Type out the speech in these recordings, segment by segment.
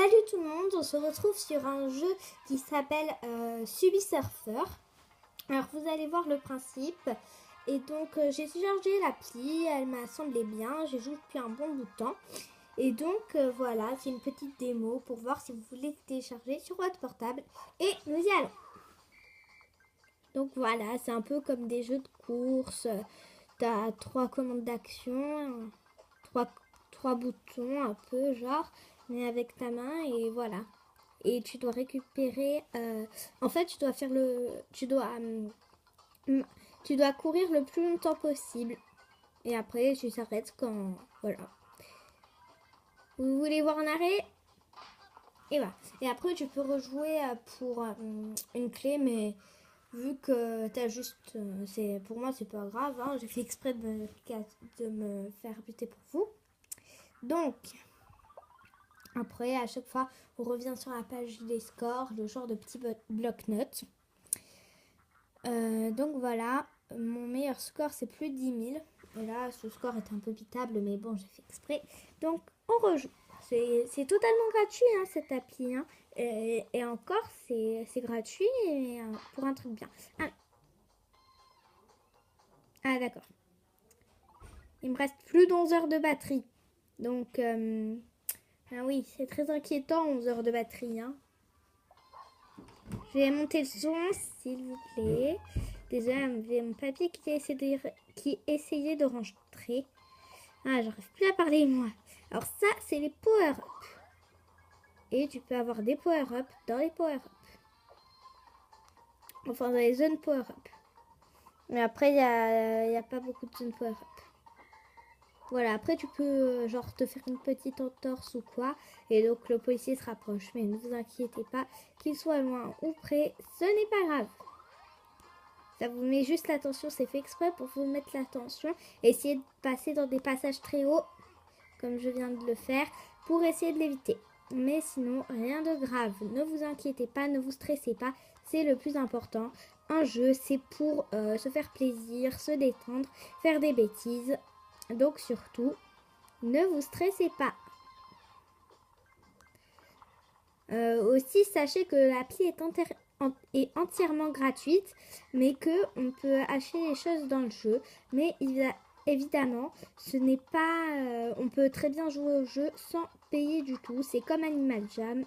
Salut tout le monde, on se retrouve sur un jeu qui s'appelle Subisurfer. Alors vous allez voir le principe. Et donc j'ai téléchargé l'appli, elle m'a semblé bien, j'ai joué depuis un bon bout de temps. Et donc voilà, c'est une petite démo pour voir si vous voulez télécharger sur votre portable. Et nous y allons. Donc voilà, c'est un peu comme des jeux de course. T'as 3 commandes d'action, 3 boutons un peu genre, mais avec ta main et voilà. Et tu dois récupérer. En fait, tu dois faire le. Tu dois courir le plus longtemps possible. Et après, tu s'arrêtes quand. Voilà. Vous voulez voir un arrêt? Et voilà. Et après, tu peux rejouer pour une clé, mais vu que t'as juste. Pour moi, c'est pas grave. Hein, j'ai fait exprès de me faire buter pour vous. Donc. Après, à chaque fois, on revient sur la page des scores, le genre de petit bloc-notes. Donc voilà, mon meilleur score, c'est plus de 10 000. Et là, ce score est un peu pitable, mais bon, j'ai fait exprès. Donc, on rejoue. C'est totalement gratuit, hein, cette appli. Hein. Et encore, c'est gratuit et, pour un truc bien. Ah d'accord. Il me reste plus d'11 heures de batterie. Donc, ah oui, c'est très inquiétant, 11 heures de batterie. Hein. Je vais monter le son, s'il vous plaît. Désolé, il y a mon papier qui essayait de rentrer. Ah, j'arrive plus à parler, moi. Alors ça, c'est les power-up. Et tu peux avoir des power-up dans les power-up. Enfin, dans les zones power-up. Mais après, il n'y a pas beaucoup de zones power-up. Voilà, après tu peux genre te faire une petite entorse ou quoi. Et donc le policier se rapproche. Mais ne vous inquiétez pas, qu'il soit loin ou près, ce n'est pas grave. Ça vous met juste l'attention, c'est fait exprès pour vous mettre l'attention. Essayez de passer dans des passages très hauts, comme je viens de le faire, pour essayer de l'éviter. Mais sinon, rien de grave. Ne vous inquiétez pas, ne vous stressez pas. C'est le plus important. Un jeu, c'est pour se faire plaisir, se détendre, faire des bêtises. Donc surtout, ne vous stressez pas. Aussi, sachez que l'appli est entièrement gratuite, mais qu'on peut acheter les choses dans le jeu. Mais évidemment, ce n'est pas... on peut très bien jouer au jeu sans payer du tout. C'est comme Animal Jam.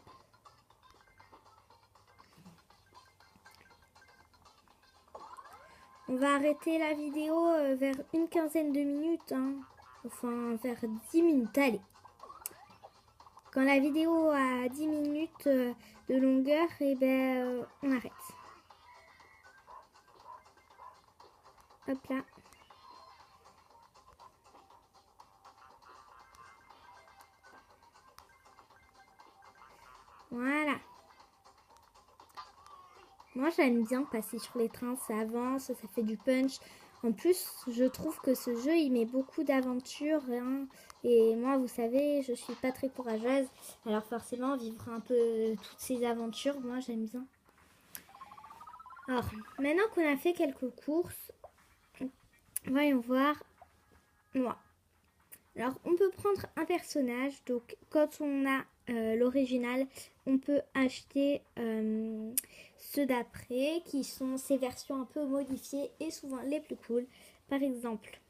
On va arrêter la vidéo vers une quinzaine de minutes. Hein. Enfin, vers 10 minutes. Allez. Quand la vidéo a 10 minutes de longueur, et ben, on arrête. Hop là. Voilà. Moi, j'aime bien passer sur les trains, ça avance, ça fait du punch. En plus, je trouve que ce jeu, il met beaucoup d'aventure. Hein. Et moi, vous savez, je suis pas très courageuse. Alors forcément, vivre un peu toutes ces aventures, moi, j'aime bien. Alors, maintenant qu'on a fait quelques courses, voyons voir. Moi. Alors, on peut prendre un personnage. Donc, quand on a l'original, on peut acheter ceux d'après, qui sont ces versions un peu modifiées et souvent les plus cool. Par exemple,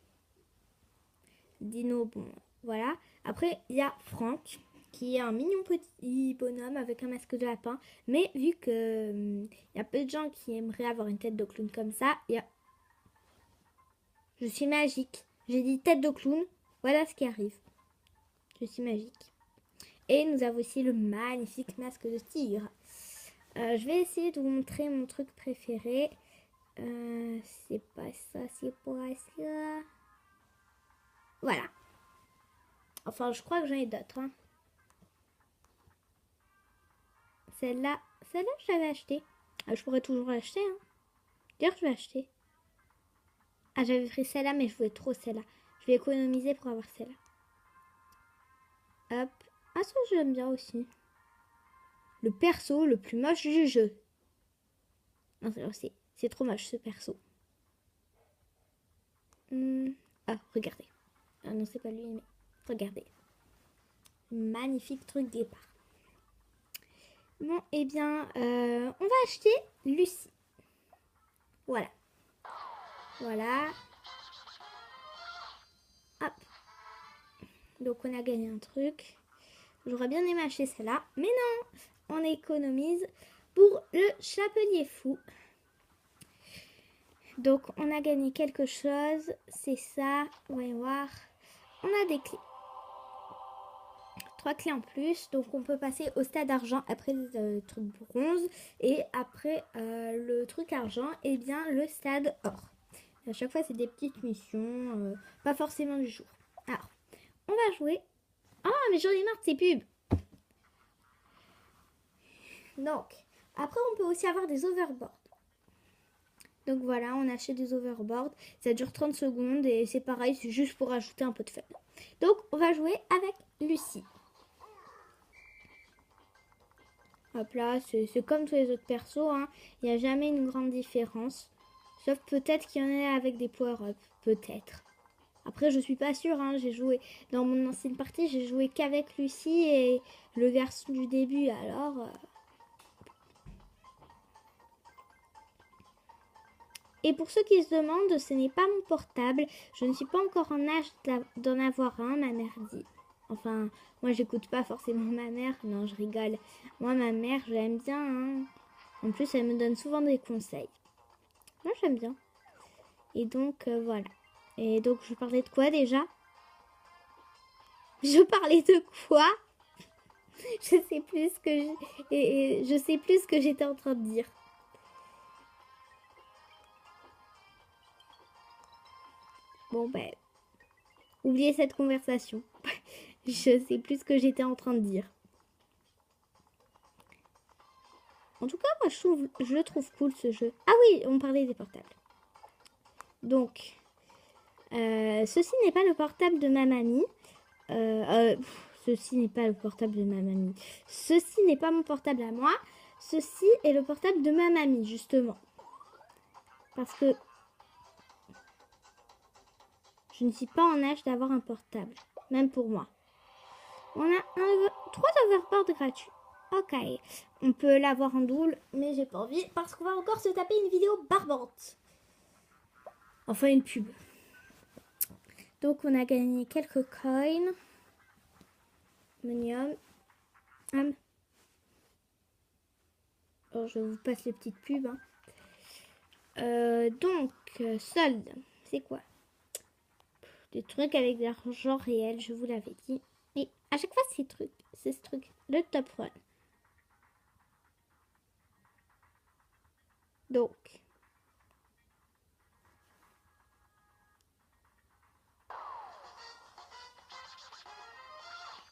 Dino, bon, voilà. Après, il y a Franck, qui est un mignon petit bonhomme avec un masque de lapin. Mais vu que y a peu de gens qui aimeraient avoir une tête de clown comme ça, il y a... Je suis magique. J'ai dit tête de clown. Voilà ce qui arrive. Je suis magique. Et nous avons aussi le magnifique masque de tigre. Je vais essayer de vous montrer mon truc préféré. C'est pas ça, c'est pas ça. Voilà. Enfin, je crois que j'en ai d'autres. Hein. Celle-là, je l'avais achetée. Ah, je pourrais toujours l'acheter. Hein. D'ailleurs, je vais acheter. Ah, j'avais pris celle-là, mais je voulais trop celle-là. Je vais économiser pour avoir celle-là. Hop. Ah, ça, j'aime bien aussi. Le perso le plus moche du jeu. Non, c'est trop moche, ce perso. Ah, regardez. Ah non, c'est pas lui, mais regardez. Magnifique truc départ. Bon, eh bien, on va acheter Lucie. Voilà. Voilà. Hop. Donc, on a gagné un truc. J'aurais bien aimé acheter celle-là. Mais non, on économise pour le chapelier fou. Donc, on a gagné quelque chose. C'est ça. On va voir. On a des clés. 3 clés en plus. Donc, on peut passer au stade argent après le truc bronze. Et après le truc argent, eh bien, le stade or. Et à chaque fois, c'est des petites missions. Pas forcément du jour. Alors, on va jouer. Ah, mais j'en ai marre de ces pubs. Donc, après, on peut aussi avoir des overboards. Donc voilà, on achète des overboards. Ça dure 30 secondes et c'est pareil, c'est juste pour ajouter un peu de fun. Donc, on va jouer avec Lucie. Hop là, c'est comme tous les autres persos. Hein. Il n'y a jamais une grande différence. Sauf peut-être qu'il y en a avec des power-up. Peut-être. Après, je suis pas sûre. Hein. J'ai joué dans mon ancienne partie, j'ai joué qu'avec Lucie et le garçon du début. Alors... Et pour ceux qui se demandent, ce n'est pas mon portable. Je ne suis pas encore en âge d'en avoir un, ma mère dit. Enfin, moi, j'écoute pas forcément ma mère. Non, je rigole. Moi, ma mère, je l'aime bien. Hein. En plus, elle me donne souvent des conseils. Moi, j'aime bien. Et donc, voilà. Et donc, je parlais de quoi déjà? Je parlais de quoi? Je sais plus ce que je sais plus ce que j'étais en train de dire. Bon, ben, oubliez cette conversation. Je sais plus ce que j'étais en train de dire. En tout cas, moi, je le trouve cool, ce jeu. Ah oui, on parlait des portables. Donc, ceci n'est pas le portable de ma mamie. Ceci n'est pas le portable de ma mamie. Ceci n'est pas mon portable à moi. Ceci est le portable de ma mamie, justement. Parce que je ne suis pas en âge d'avoir un portable. Même pour moi. On a 3 overboards gratuits. Ok. On peut l'avoir en double, mais j'ai pas envie parce qu'on va encore se taper une vidéo barbante. Enfin, une pub. Donc, on a gagné quelques coins. Monium. Alors, je vous passe les petites pubs. Hein. Donc, solde. C'est quoi? Des trucs avec de l'argent réel, je vous l'avais dit. Et à chaque fois, c'est ce truc. Le top run. Donc.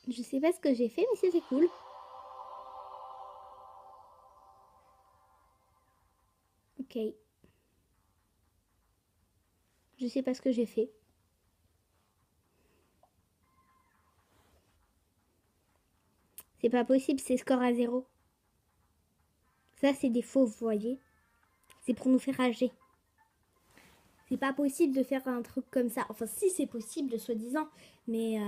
Je sais pas ce que j'ai fait, mais c'était cool. Ok. Je sais pas ce que j'ai fait. C'est pas possible, c'est score à 0. Ça, c'est des faux, vous voyez. C'est pour nous faire rager. C'est pas possible de faire un truc comme ça. Enfin, si, c'est possible, soi-disant. Mais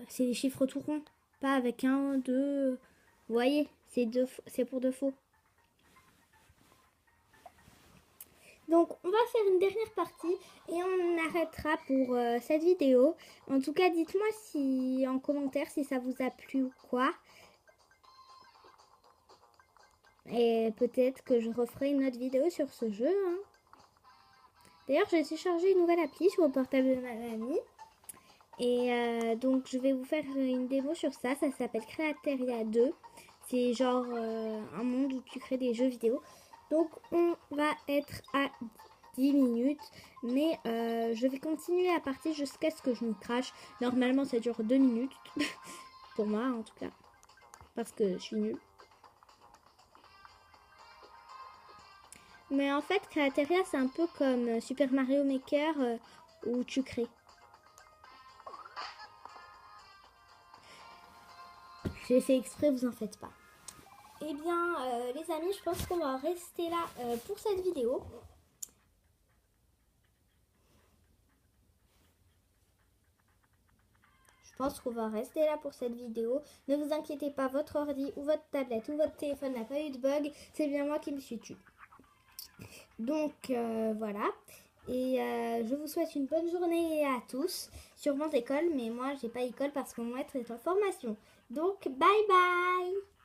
c'est des chiffres tout ronds. Pas avec 1, 2... Vous voyez, c'est pour de faux. Donc, on va faire une dernière partie et on arrêtera pour cette vidéo. En tout cas, dites-moi si en commentaire si ça vous a plu ou quoi. Et peut-être que je referai une autre vidéo sur ce jeu. Hein. D'ailleurs, j'ai téléchargé une nouvelle appli sur le portable de ma mamie. Et donc, je vais vous faire une démo sur ça. Ça s'appelle Createria 2. C'est genre un monde où tu crées des jeux vidéo. Donc, on va être à 10 minutes. Mais je vais continuer la partie jusqu'à ce que je me crache. Normalement, ça dure 2 minutes. Pour moi, en tout cas. Parce que je suis nulle. Mais en fait, Createria, c'est un peu comme Super Mario Maker où tu crées. J'ai fait exprès, vous en faites pas. Eh bien, les amis, je pense qu'on va rester là pour cette vidéo. Je pense qu'on va rester là pour cette vidéo. Ne vous inquiétez pas, votre ordi ou votre tablette ou votre téléphone n'a pas eu de bug. C'est bien moi qui me suis tue. Donc voilà. Et je vous souhaite une bonne journée à tous. Sûrement d'école, mais moi j'ai pas école parce que mon maître est en formation. Donc bye bye!